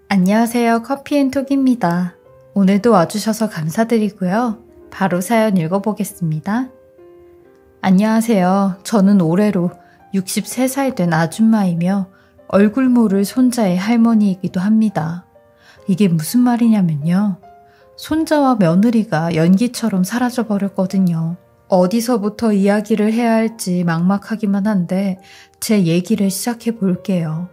안녕하세요. 커피앤톡입니다. 오늘도 와주셔서 감사드리고요. 바로 사연 읽어보겠습니다. 안녕하세요. 저는 올해로 63살 된 아줌마이며 얼굴 모를 손자의 할머니이기도 합니다. 이게 무슨 말이냐면요. 손자와 며느리가 연기처럼 사라져버렸거든요. 어디서부터 이야기를 해야 할지 막막하기만 한데 제 얘기를 시작해 볼게요.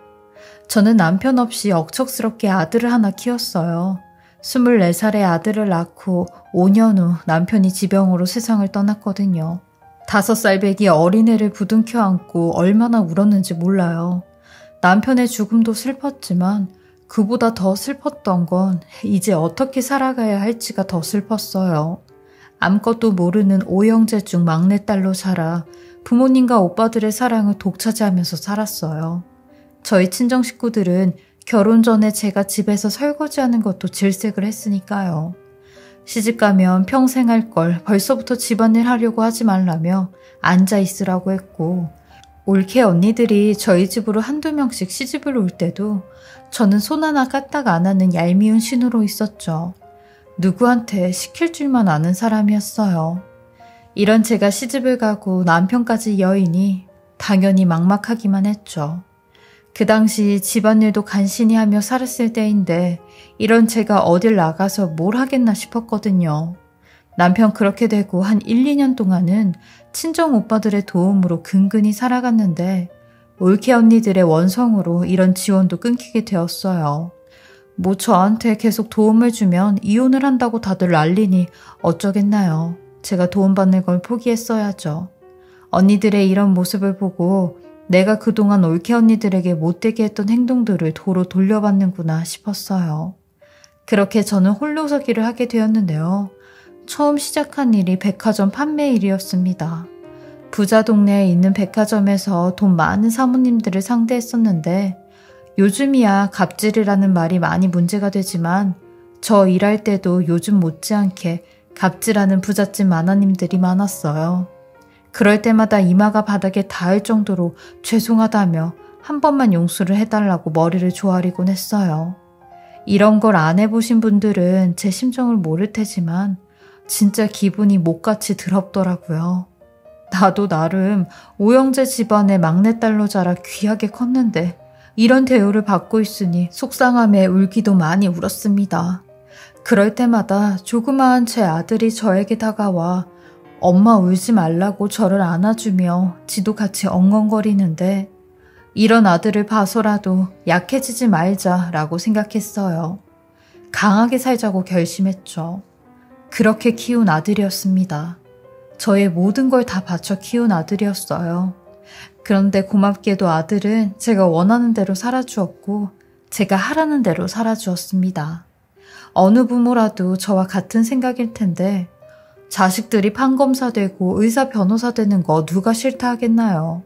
저는 남편 없이 억척스럽게 아들을 하나 키웠어요. 24살의 아들을 낳고 5년 후 남편이 지병으로 세상을 떠났거든요. 5살 배기 어린애를 부둥켜 안고 얼마나 울었는지 몰라요. 남편의 죽음도 슬펐지만 그보다 더 슬펐던 건 이제 어떻게 살아가야 할지가 더 슬펐어요. 아무것도 모르는 오형제 중 막내딸로 살아 부모님과 오빠들의 사랑을 독차지하면서 살았어요. 저희 친정 식구들은 결혼 전에 제가 집에서 설거지하는 것도 질색을 했으니까요. 시집가면 평생 할 걸 벌써부터 집안일 하려고 하지 말라며 앉아 있으라고 했고, 올케 언니들이 저희 집으로 한두 명씩 시집을 올 때도 저는 손 하나 까딱 안 하는 얄미운 신우로 있었죠. 누구한테 시킬 줄만 아는 사람이었어요. 이런 제가 시집을 가고 남편까지 여인이 당연히 막막하기만 했죠. 그 당시 집안일도 간신히 하며 살았을 때인데 이런 제가 어딜 나가서 뭘 하겠나 싶었거든요. 남편 그렇게 되고 한 1, 2년 동안은 친정 오빠들의 도움으로 근근히 살아갔는데 올케 언니들의 원성으로 이런 지원도 끊기게 되었어요. 뭐 저한테 계속 도움을 주면 이혼을 한다고 다들 난리니 어쩌겠나요. 제가 도움받는 걸 포기했어야죠. 언니들의 이런 모습을 보고 내가 그동안 올케 언니들에게 못되게 했던 행동들을 도로 돌려받는구나 싶었어요. 그렇게 저는 홀로서기를 하게 되었는데요. 처음 시작한 일이 백화점 판매 일이었습니다. 부자 동네에 있는 백화점에서 돈 많은 사모님들을 상대했었는데 요즘이야 갑질이라는 말이 많이 문제가 되지만 저 일할 때도 요즘 못지않게 갑질하는 부잣집 마나님들이 많았어요. 그럴 때마다 이마가 바닥에 닿을 정도로 죄송하다며 한 번만 용서를 해달라고 머리를 조아리곤 했어요. 이런 걸 안 해보신 분들은 제 심정을 모를 테지만 진짜 기분이 못같이 더럽더라고요. 나도 나름 오형제 집안의 막내딸로 자라 귀하게 컸는데 이런 대우를 받고 있으니 속상함에 울기도 많이 울었습니다. 그럴 때마다 조그마한 제 아들이 저에게 다가와 엄마 울지 말라고 저를 안아주며 지도 같이 엉엉거리는데 이런 아들을 봐서라도 약해지지 말자라고 생각했어요. 강하게 살자고 결심했죠. 그렇게 키운 아들이었습니다. 저의 모든 걸 다 바쳐 키운 아들이었어요. 그런데 고맙게도 아들은 제가 원하는 대로 살아주었고 제가 하라는 대로 살아주었습니다. 어느 부모라도 저와 같은 생각일 텐데 자식들이 판검사 되고 의사 변호사 되는 거 누가 싫다 하겠나요?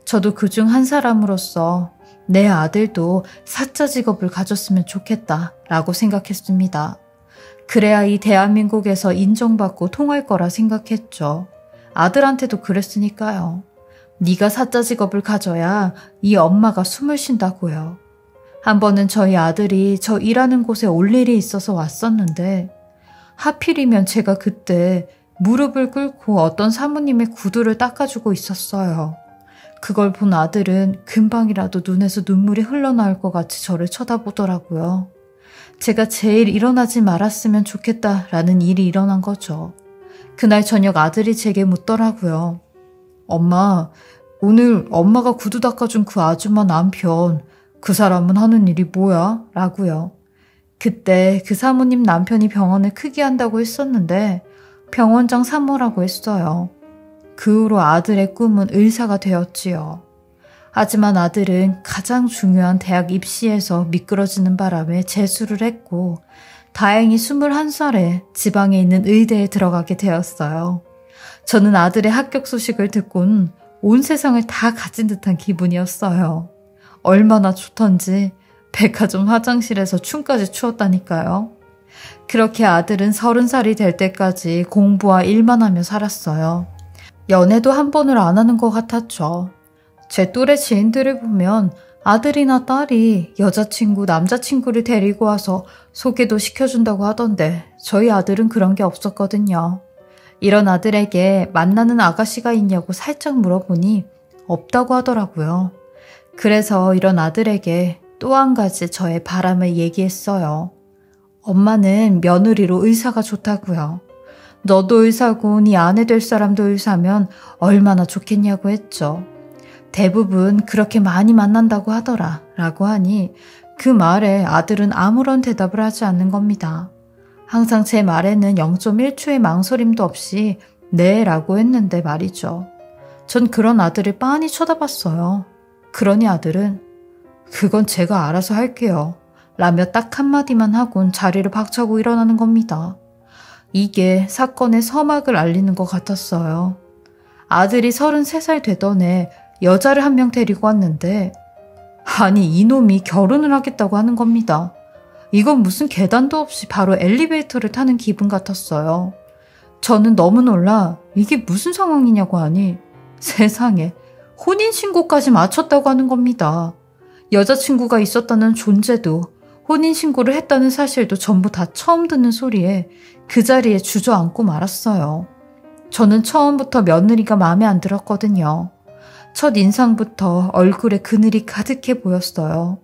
저도 그중 한 사람으로서 내 아들도 사자 직업을 가졌으면 좋겠다라고 생각했습니다. 그래야 이 대한민국에서 인정받고 통할 거라 생각했죠. 아들한테도 그랬으니까요. 네가 사자 직업을 가져야 이 엄마가 숨을 쉰다고요. 한 번은 저희 아들이 저 일하는 곳에 올 일이 있어서 왔었는데 하필이면 제가 그때 무릎을 꿇고 어떤 사모님의 구두를 닦아주고 있었어요. 그걸 본 아들은 금방이라도 눈에서 눈물이 흘러나올 것 같이 저를 쳐다보더라고요. 제가 제일 일어나지 말았으면 좋겠다라는 일이 일어난 거죠. 그날 저녁 아들이 제게 묻더라고요. 엄마, 오늘 엄마가 구두 닦아준 그 아줌마 남편, 그 사람은 하는 일이 뭐야? 라고요. 그때 그 사모님 남편이 병원을 크게 한다고 했었는데 병원장 사모라고 했어요. 그 후로 아들의 꿈은 의사가 되었지요. 하지만 아들은 가장 중요한 대학 입시에서 미끄러지는 바람에 재수를 했고 다행히 21살에 지방에 있는 의대에 들어가게 되었어요. 저는 아들의 합격 소식을 듣곤 온 세상을 다 가진 듯한 기분이었어요. 얼마나 좋던지 백화점 화장실에서 춤까지 추었다니까요. 그렇게 아들은 30살이 될 때까지 공부와 일만 하며 살았어요. 연애도 한 번을 안 하는 것 같았죠. 제 또래 지인들을 보면 아들이나 딸이 여자친구, 남자친구를 데리고 와서 소개도 시켜준다고 하던데 저희 아들은 그런 게 없었거든요. 이런 아들에게 만나는 아가씨가 있냐고 살짝 물어보니 없다고 하더라고요. 그래서 이런 아들에게 또 한 가지 저의 바람을 얘기했어요. 엄마는 며느리로 의사가 좋다고요. 너도 의사고 네 아내 될 사람도 의사면 얼마나 좋겠냐고 했죠. 대부분 그렇게 많이 만난다고 하더라 라고 하니 그 말에 아들은 아무런 대답을 하지 않는 겁니다. 항상 제 말에는 0.1초의 망설임도 없이 네 라고 했는데 말이죠. 전 그런 아들을 빤히 쳐다봤어요. 그러니 아들은 그건 제가 알아서 할게요 라며 딱 한마디만 하곤 자리를 박차고 일어나는 겁니다. 이게 사건의 서막을 알리는 것 같았어요. 아들이 33살 되던 해 여자를 한 명 데리고 왔는데 아니 이놈이 결혼을 하겠다고 하는 겁니다. 이건 무슨 계단도 없이 바로 엘리베이터를 타는 기분 같았어요. 저는 너무 놀라 이게 무슨 상황이냐고 하니 세상에 혼인신고까지 마쳤다고 하는 겁니다. 여자친구가 있었다는 존재도 혼인신고를 했다는 사실도 전부 다 처음 듣는 소리에 그 자리에 주저앉고 말았어요. 저는 처음부터 며느리가 마음에 안 들었거든요. 첫 인상부터 얼굴에 그늘이 가득해 보였어요.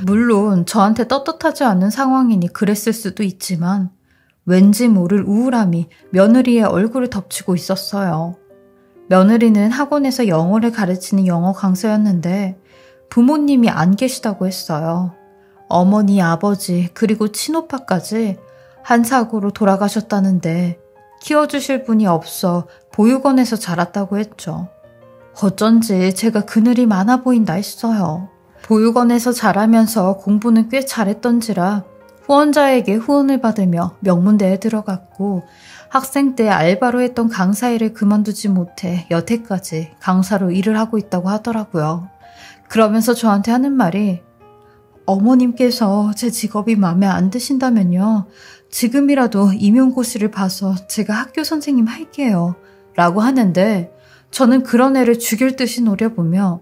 물론 저한테 떳떳하지 않은 상황이니 그랬을 수도 있지만 왠지 모를 우울함이 며느리의 얼굴을 덮치고 있었어요. 며느리는 학원에서 영어를 가르치는 영어 강사였는데 부모님이 안 계시다고 했어요. 어머니, 아버지, 그리고 친오빠까지 한 사고로 돌아가셨다는데 키워주실 분이 없어 보육원에서 자랐다고 했죠. 어쩐지 제가 그늘이 많아 보인다 했어요. 보육원에서 자라면서 공부는 꽤 잘했던지라 후원자에게 후원을 받으며 명문대에 들어갔고 학생 때 알바로 했던 강사 일을 그만두지 못해 여태까지 강사로 일을 하고 있다고 하더라고요. 그러면서 저한테 하는 말이 어머님께서 제 직업이 마음에 안 드신다면요. 지금이라도 임용고시를 봐서 제가 학교 선생님 할게요. 라고 하는데 저는 그런 애를 죽일 듯이 노려보며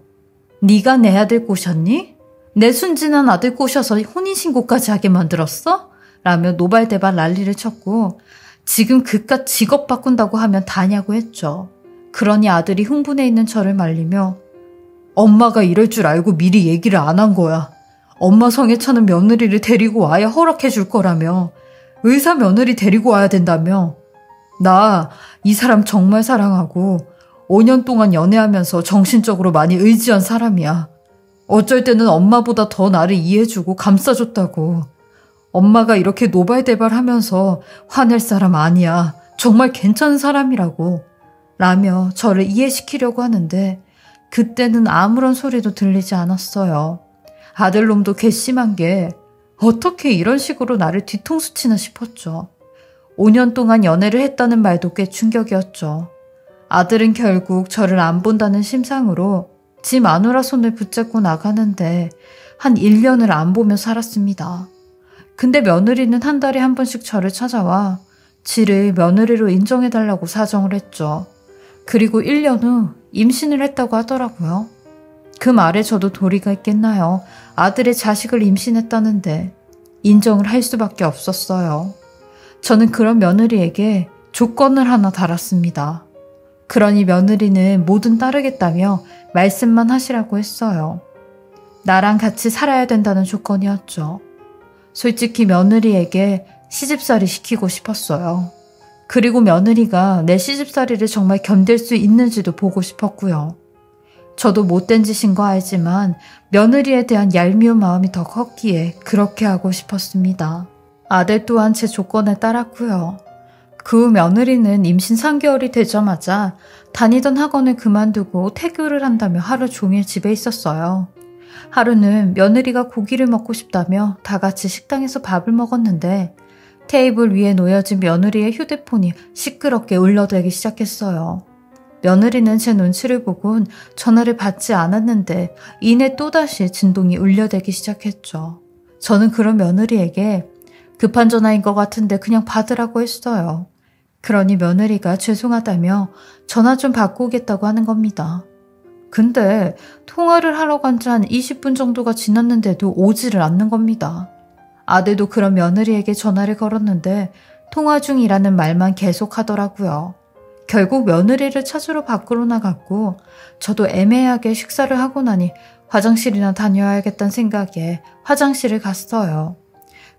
네가 내 아들 꼬셨니? 내 순진한 아들 꼬셔서 혼인신고까지 하게 만들었어? 라며 노발대발 난리를 쳤고 지금 그깟 직업 바꾼다고 하면 다냐고 했죠. 그러니 아들이 흥분해 있는 저를 말리며 엄마가 이럴 줄 알고 미리 얘기를 안 한 거야. 엄마 성에 차는 며느리를 데리고 와야 허락해 줄 거라며. 의사 며느리 데리고 와야 된다며. 나 이 사람 정말 사랑하고 5년 동안 연애하면서 정신적으로 많이 의지한 사람이야. 어쩔 때는 엄마보다 더 나를 이해해주고 감싸줬다고. 엄마가 이렇게 노발대발하면서 화낼 사람 아니야. 정말 괜찮은 사람이라고. 라며 저를 이해시키려고 하는데 그때는 아무런 소리도 들리지 않았어요. 아들놈도 괘씸한 게 어떻게 이런 식으로 나를 뒤통수 치나 싶었죠. 5년 동안 연애를 했다는 말도 꽤 충격이었죠. 아들은 결국 저를 안 본다는 심상으로 지 마누라 손을 붙잡고 나가는데 한 1년을 안 보며 살았습니다. 근데 며느리는 한 달에 한 번씩 저를 찾아와 지를 며느리로 인정해달라고 사정을 했죠. 그리고 1년 후 임신을 했다고 하더라고요. 그 말에 저도 도리가 있겠나요? 아들의 자식을 임신했다는데 인정을 할 수밖에 없었어요. 저는 그런 며느리에게 조건을 하나 달았습니다. 그러니 며느리는 뭐든 따르겠다며 말씀만 하시라고 했어요. 나랑 같이 살아야 된다는 조건이었죠. 솔직히 며느리에게 시집살이 시키고 싶었어요. 그리고 며느리가 내 시집살이를 정말 견딜 수 있는지도 보고 싶었고요. 저도 못된 짓인 거 알지만 며느리에 대한 얄미운 마음이 더 컸기에 그렇게 하고 싶었습니다. 아들 또한 제 조건에 따랐고요. 그 후 며느리는 임신 3개월이 되자마자 다니던 학원을 그만두고 태교를 한다며 하루 종일 집에 있었어요. 하루는 며느리가 고기를 먹고 싶다며 다 같이 식당에서 밥을 먹었는데 테이블 위에 놓여진 며느리의 휴대폰이 시끄럽게 울려대기 시작했어요. 며느리는 제 눈치를 보곤 전화를 받지 않았는데 이내 또다시 진동이 울려대기 시작했죠. 저는 그런 며느리에게 급한 전화인 것 같은데 그냥 받으라고 했어요. 그러니 며느리가 죄송하다며 전화 좀 받고 오겠다고 하는 겁니다. 근데 통화를 하러 간 지 한 20분 정도가 지났는데도 오지를 않는 겁니다. 아들도 그런 며느리에게 전화를 걸었는데 통화 중이라는 말만 계속 하더라고요. 결국 며느리를 찾으러 밖으로 나갔고 저도 애매하게 식사를 하고 나니 화장실이나 다녀와야겠다는 생각에 화장실을 갔어요.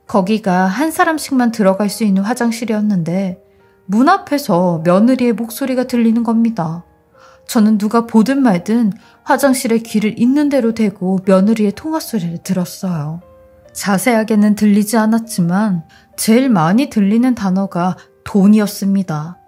거기가 한 사람씩만 들어갈 수 있는 화장실이었는데 문 앞에서 며느리의 목소리가 들리는 겁니다. 저는 누가 보든 말든 화장실에 귀를 있는 대로 대고 며느리의 통화 소리를 들었어요. 자세하게는 들리지 않았지만 제일 많이 들리는 단어가 돈이었습니다.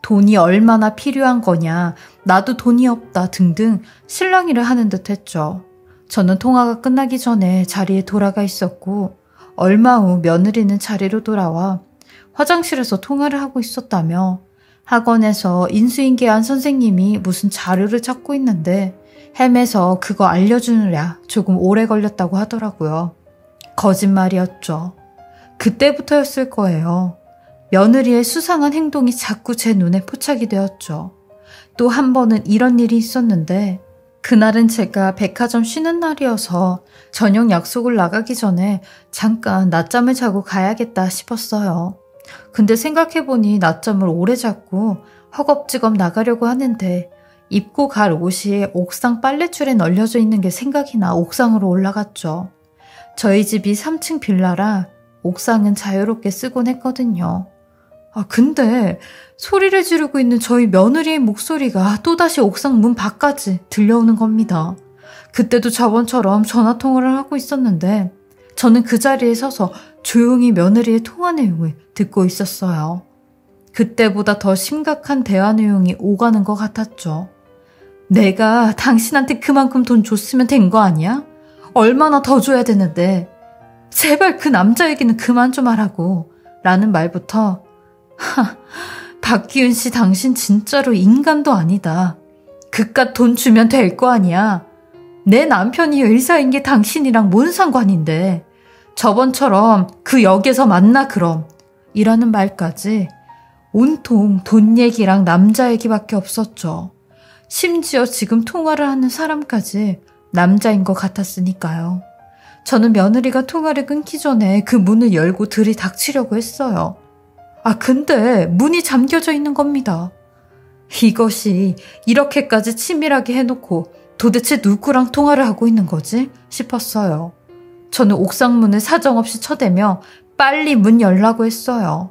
돈이 얼마나 필요한 거냐, 나도 돈이 없다 등등 실랑이를 하는 듯 했죠. 저는 통화가 끝나기 전에 자리에 돌아가 있었고 얼마 후 며느리는 자리로 돌아와 화장실에서 통화를 하고 있었다며 학원에서 인수인계한 선생님이 무슨 자료를 찾고 있는데 헤매서 그거 알려주느라 조금 오래 걸렸다고 하더라고요. 거짓말이었죠. 그때부터였을 거예요. 며느리의 수상한 행동이 자꾸 제 눈에 포착이 되었죠. 또 한 번은 이런 일이 있었는데 그날은 제가 백화점 쉬는 날이어서 저녁 약속을 나가기 전에 잠깐 낮잠을 자고 가야겠다 싶었어요. 근데 생각해보니 낮잠을 오래 잤고 허겁지겁 나가려고 하는데 입고 갈 옷이 옥상 빨래줄에 널려져 있는 게 생각이 나 옥상으로 올라갔죠. 저희 집이 3층 빌라라 옥상은 자유롭게 쓰곤 했거든요. 근데 소리를 지르고 있는 저희 며느리의 목소리가 또다시 옥상 문 밖까지 들려오는 겁니다. 그때도 저번처럼 전화통화를 하고 있었는데 저는 그 자리에 서서 조용히 며느리의 통화 내용을 듣고 있었어요. 그때보다 더 심각한 대화 내용이 오가는 것 같았죠. 내가 당신한테 그만큼 돈 줬으면 된 거 아니야? 얼마나 더 줘야 되는데 제발 그 남자 얘기는 그만 좀 하라고 라는 말부터 박기훈 씨 당신 진짜로 인간도 아니다. 그깟 돈 주면 될 거 아니야. 내 남편이 의사인 게 당신이랑 뭔 상관인데 저번처럼 그 역에서 만나 그럼 이라는 말까지 온통 돈 얘기랑 남자 얘기밖에 없었죠. 심지어 지금 통화를 하는 사람까지 남자인 것 같았으니까요. 저는 며느리가 통화를 끊기 전에 그 문을 열고 들이닥치려고 했어요. 근데 문이 잠겨져 있는 겁니다. 이것이 이렇게까지 치밀하게 해놓고 도대체 누구랑 통화를 하고 있는 거지? 싶었어요. 저는 옥상문을 사정없이 쳐대며 빨리 문 열라고 했어요.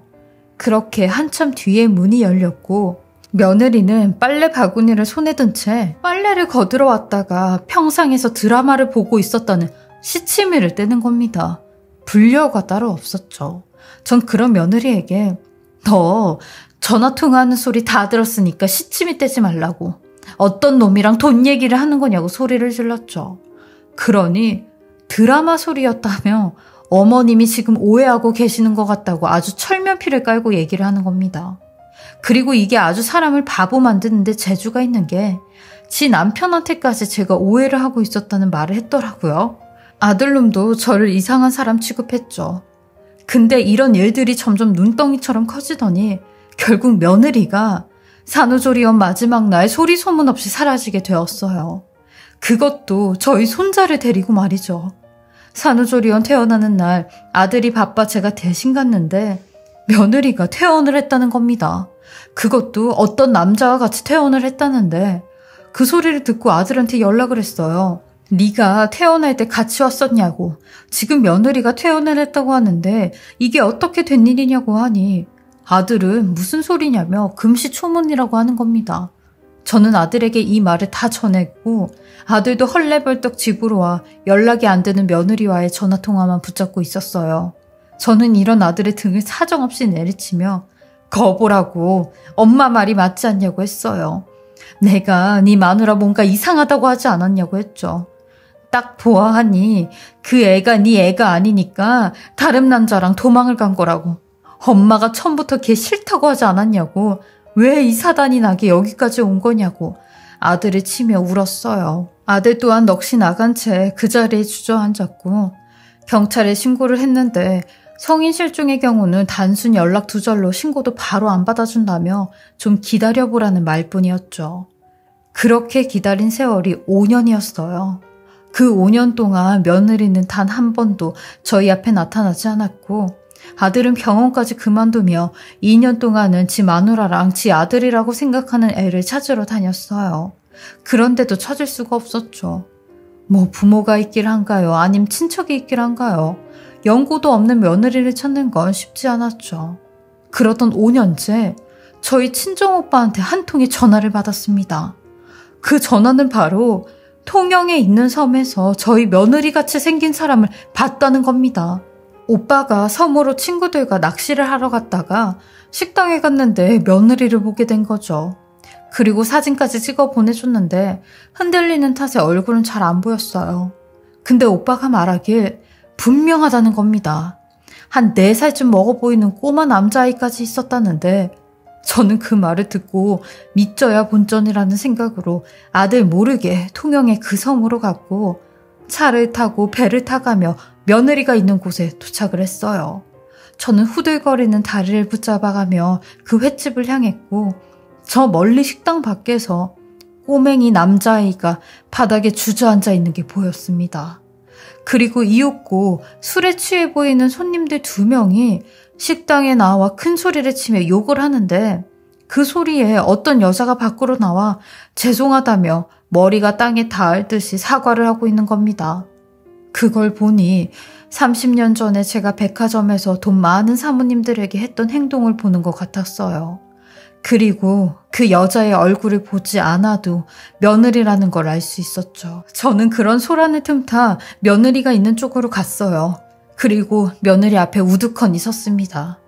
그렇게 한참 뒤에 문이 열렸고 며느리는 빨래 바구니를 손에 든 채 빨래를 거들어 왔다가 평상에서 드라마를 보고 있었다는 시치미를 떼는 겁니다. 불려가 따로 없었죠. 전 그런 며느리에게 너 전화통화하는 소리 다 들었으니까 시치미 떼지 말라고 어떤 놈이랑 돈 얘기를 하는 거냐고 소리를 질렀죠. 그러니 드라마 소리였다며 어머님이 지금 오해하고 계시는 것 같다고 아주 철면피를 깔고 얘기를 하는 겁니다. 그리고 이게 아주 사람을 바보 만드는데 재주가 있는 게 지 남편한테까지 제가 오해를 하고 있었다는 말을 했더라고요. 아들놈도 저를 이상한 사람 취급했죠. 근데 이런 일들이 점점 눈덩이처럼 커지더니 결국 며느리가 산후조리원 마지막 날 소리 소문 없이 사라지게 되었어요. 그것도 저희 손자를 데리고 말이죠. 산후조리원 퇴원하는 날 아들이 바빠 제가 대신 갔는데 며느리가 퇴원을 했다는 겁니다. 그것도 어떤 남자와 같이 퇴원을 했다는데 그 소리를 듣고 아들한테 연락을 했어요. 네가 퇴원할 때 같이 왔었냐고. 지금 며느리가 퇴원을 했다고 하는데 이게 어떻게 된 일이냐고 하니 아들은 무슨 소리냐며 금시초문이라고 하는 겁니다. 저는 아들에게 이 말을 다 전했고 아들도 헐레벌떡 집으로 와 연락이 안 되는 며느리와의 전화통화만 붙잡고 있었어요. 저는 이런 아들의 등을 사정없이 내리치며 거보라고 엄마 말이 맞지 않냐고 했어요. 내가 네 마누라 뭔가 이상하다고 하지 않았냐고 했죠. 딱 보아하니 그 애가 네 애가 아니니까 다른 남자랑 도망을 간 거라고. 엄마가 처음부터 걔 싫다고 하지 않았냐고. 왜 이 사단이 나게 여기까지 온 거냐고 아들을 치며 울었어요. 아들 또한 넋이 나간 채 그 자리에 주저앉았고 경찰에 신고를 했는데 성인 실종의 경우는 단순 연락 두절로 신고도 바로 안 받아준다며 좀 기다려보라는 말뿐이었죠. 그렇게 기다린 세월이 5년이었어요. 그 5년 동안 며느리는 단 한 번도 저희 앞에 나타나지 않았고 아들은 병원까지 그만두며 2년 동안은 지 마누라랑 지 아들이라고 생각하는 애를 찾으러 다녔어요. 그런데도 찾을 수가 없었죠. 뭐 부모가 있길 한가요? 아님 친척이 있길 한가요? 연고도 없는 며느리를 찾는 건 쉽지 않았죠. 그러던 5년째 저희 친정오빠한테 한 통의 전화를 받았습니다. 그 전화는 바로 통영에 있는 섬에서 저희 며느리같이 생긴 사람을 봤다는 겁니다. 오빠가 섬으로 친구들과 낚시를 하러 갔다가 식당에 갔는데 며느리를 보게 된 거죠. 그리고 사진까지 찍어 보내줬는데 흔들리는 탓에 얼굴은 잘 안 보였어요. 근데 오빠가 말하길 분명하다는 겁니다. 한 4살쯤 먹어 보이는 꼬마 남자아이까지 있었다는데 저는 그 말을 듣고 믿져야 본전이라는 생각으로 아들 모르게 통영의 그 섬으로 갔고 차를 타고 배를 타가며 며느리가 있는 곳에 도착을 했어요. 저는 후들거리는 다리를 붙잡아가며 그 횟집을 향했고 저 멀리 식당 밖에서 꼬맹이 남자아이가 바닥에 주저앉아 있는 게 보였습니다. 그리고 이윽고 술에 취해 보이는 손님들 2명이 식당에 나와 큰 소리를 치며 욕을 하는데 그 소리에 어떤 여자가 밖으로 나와 죄송하다며 머리가 땅에 닿을 듯이 사과를 하고 있는 겁니다. 그걸 보니 30년 전에 제가 백화점에서 돈 많은 사모님들에게 했던 행동을 보는 것 같았어요. 그리고 그 여자의 얼굴을 보지 않아도 며느리라는 걸 알 수 있었죠. 저는 그런 소란을 틈타 며느리가 있는 쪽으로 갔어요. 그리고 며느리 앞에 우두커니 섰습니다.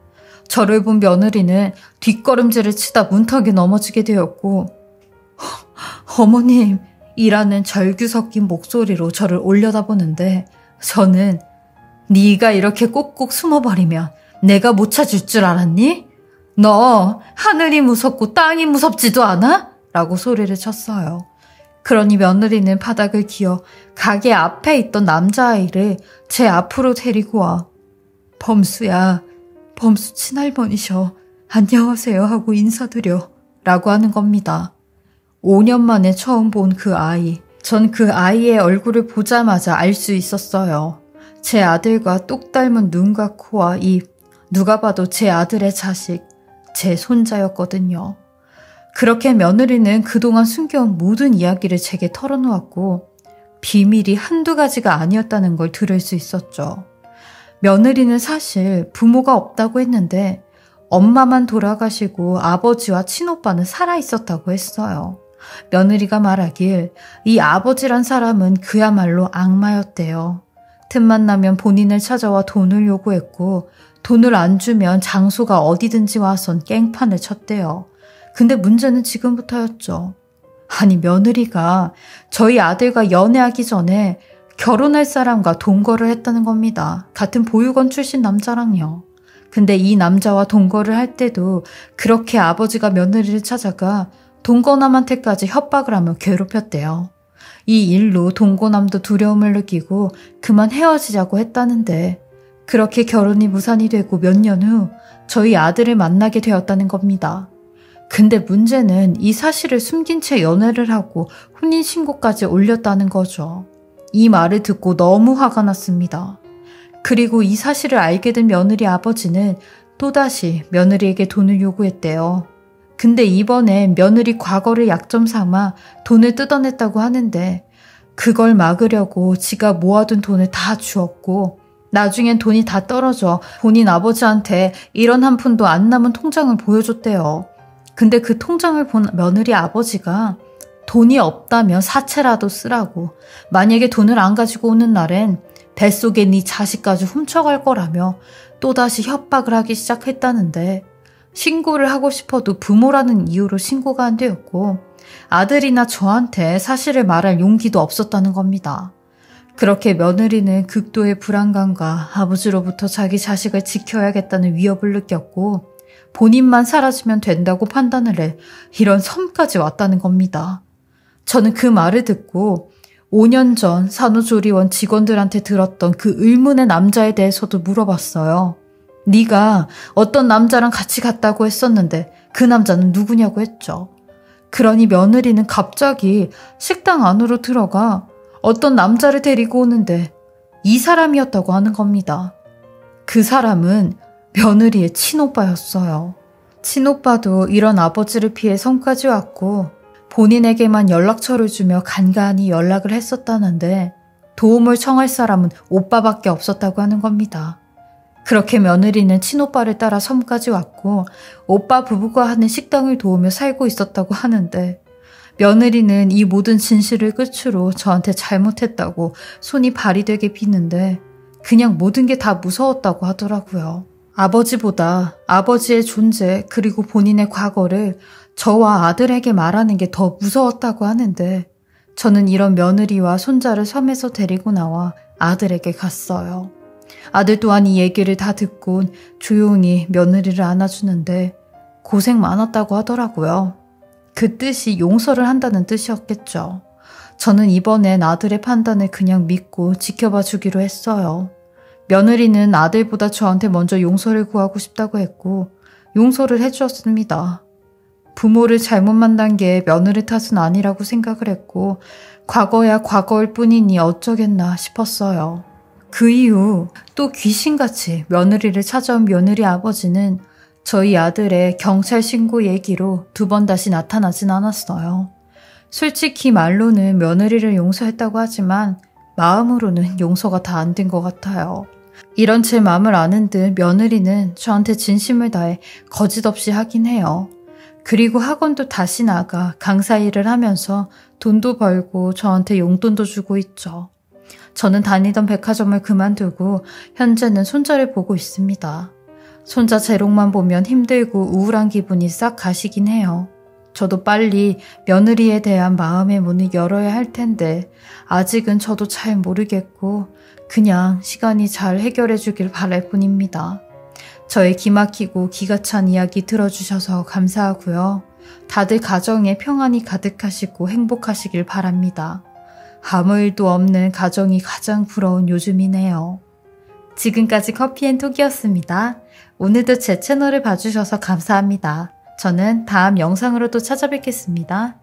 저를 본 며느리는 뒷걸음질을 치다 문턱에 넘어지게 되었고 어머님 이라는 절규 섞인 목소리로 저를 올려다보는데 저는 네가 이렇게 꼭꼭 숨어버리면 내가 못 찾을 줄 알았니? 너 하늘이 무섭고 땅이 무섭지도 않아? 라고 소리를 쳤어요. 그러니 며느리는 바닥을 기어 가게 앞에 있던 남자아이를 제 앞으로 데리고 와. 범수야, 범수 친할머니셔. 안녕하세요 하고 인사드려. 라고 하는 겁니다. 5년 만에 처음 본 그 아이. 전 그 아이의 얼굴을 보자마자 알 수 있었어요. 제 아들과 똑 닮은 눈과 코와 입. 누가 봐도 제 아들의 자식, 제 손자였거든요. 그렇게 며느리는 그동안 숨겨온 모든 이야기를 제게 털어놓았고 비밀이 한두 가지가 아니었다는 걸 들을 수 있었죠. 며느리는 사실 부모가 없다고 했는데 엄마만 돌아가시고 아버지와 친오빠는 살아있었다고 했어요. 며느리가 말하길 이 아버지란 사람은 그야말로 악마였대요. 틈만 나면 본인을 찾아와 돈을 요구했고 돈을 안 주면 장소가 어디든지 와선 깽판을 쳤대요. 근데 문제는 지금부터였죠. 아니 며느리가 저희 아들과 연애하기 전에 결혼할 사람과 동거를 했다는 겁니다. 같은 보육원 출신 남자랑요. 근데 이 남자와 동거를 할 때도 그렇게 아버지가 며느리를 찾아가 동거남한테까지 협박을 하며 괴롭혔대요. 이 일로 동거남도 두려움을 느끼고 그만 헤어지자고 했다는데 그렇게 결혼이 무산이 되고 몇 년 후 저희 아들을 만나게 되었다는 겁니다. 근데 문제는 이 사실을 숨긴 채 연애를 하고 혼인신고까지 올렸다는 거죠. 이 말을 듣고 너무 화가 났습니다. 그리고 이 사실을 알게 된 며느리 아버지는 또다시 며느리에게 돈을 요구했대요. 근데 이번엔 며느리 과거를 약점 삼아 돈을 뜯어냈다고 하는데 그걸 막으려고 지가 모아둔 돈을 다 주었고 나중엔 돈이 다 떨어져 본인 아버지한테 1원 한 푼도 안 남은 통장을 보여줬대요. 근데 그 통장을 본 며느리 아버지가 돈이 없다면 사채라도 쓰라고 만약에 돈을 안 가지고 오는 날엔 뱃속에 네 자식까지 훔쳐갈 거라며 또다시 협박을 하기 시작했다는데 신고를 하고 싶어도 부모라는 이유로 신고가 안 되었고 아들이나 저한테 사실을 말할 용기도 없었다는 겁니다. 그렇게 며느리는 극도의 불안감과 아버지로부터 자기 자식을 지켜야겠다는 위협을 느꼈고 본인만 사라지면 된다고 판단을 해 이런 섬까지 왔다는 겁니다. 저는 그 말을 듣고 5년 전 산후조리원 직원들한테 들었던 그 의문의 남자에 대해서도 물어봤어요. 네가 어떤 남자랑 같이 갔다고 했었는데 그 남자는 누구냐고 했죠. 그러니 며느리는 갑자기 식당 안으로 들어가 어떤 남자를 데리고 오는데 이 사람이었다고 하는 겁니다. 그 사람은 며느리의 친오빠였어요. 친오빠도 이런 아버지를 피해 성까지 왔고 본인에게만 연락처를 주며 간간히 연락을 했었다는데 도움을 청할 사람은 오빠밖에 없었다고 하는 겁니다. 그렇게 며느리는 친오빠를 따라 섬까지 왔고 오빠 부부가 하는 식당을 도우며 살고 있었다고 하는데 며느리는 이 모든 진실을 끝으로 저한테 잘못했다고 손이 발이 되게 비는데 그냥 모든 게 다 무서웠다고 하더라고요. 아버지보다 아버지의 존재 그리고 본인의 과거를 저와 아들에게 말하는 게 더 무서웠다고 하는데 저는 이런 며느리와 손자를 섬에서 데리고 나와 아들에게 갔어요. 아들 또한 이 얘기를 다 듣곤 조용히 며느리를 안아주는데 고생 많았다고 하더라고요. 그 뜻이 용서를 한다는 뜻이었겠죠. 저는 이번엔 아들의 판단을 그냥 믿고 지켜봐 주기로 했어요. 며느리는 아들보다 저한테 먼저 용서를 구하고 싶다고 했고 용서를 해주었습니다. 부모를 잘못 만난 게 며느리 탓은 아니라고 생각을 했고 과거야 과거일 뿐이니 어쩌겠나 싶었어요. 그 이후 또 귀신같이 며느리를 찾아온 며느리 아버지는 저희 아들의 경찰 신고 얘기로 2번 다시 나타나진 않았어요. 솔직히 말로는 며느리를 용서했다고 하지만 마음으로는 용서가 다 안 된 것 같아요. 이런 제 마음을 아는 듯 며느리는 저한테 진심을 다해 거짓 없이 하긴 해요. 그리고 학원도 다시 나가 강사 일을 하면서 돈도 벌고 저한테 용돈도 주고 있죠. 저는 다니던 백화점을 그만두고 현재는 손자를 보고 있습니다. 손자 재롱만 보면 힘들고 우울한 기분이 싹 가시긴 해요. 저도 빨리 며느리에 대한 마음의 문을 열어야 할 텐데 아직은 저도 잘 모르겠고 그냥 시간이 잘 해결해 주길 바랄 뿐입니다. 저의 기막히고 기가 찬 이야기 들어주셔서 감사하고요. 다들 가정에 평안이 가득하시고 행복하시길 바랍니다. 아무 일도 없는 가정이 가장 부러운 요즘이네요. 지금까지 커피앤톡이었습니다. 오늘도 제 채널을 봐주셔서 감사합니다. 저는 다음 영상으로 또 찾아뵙겠습니다.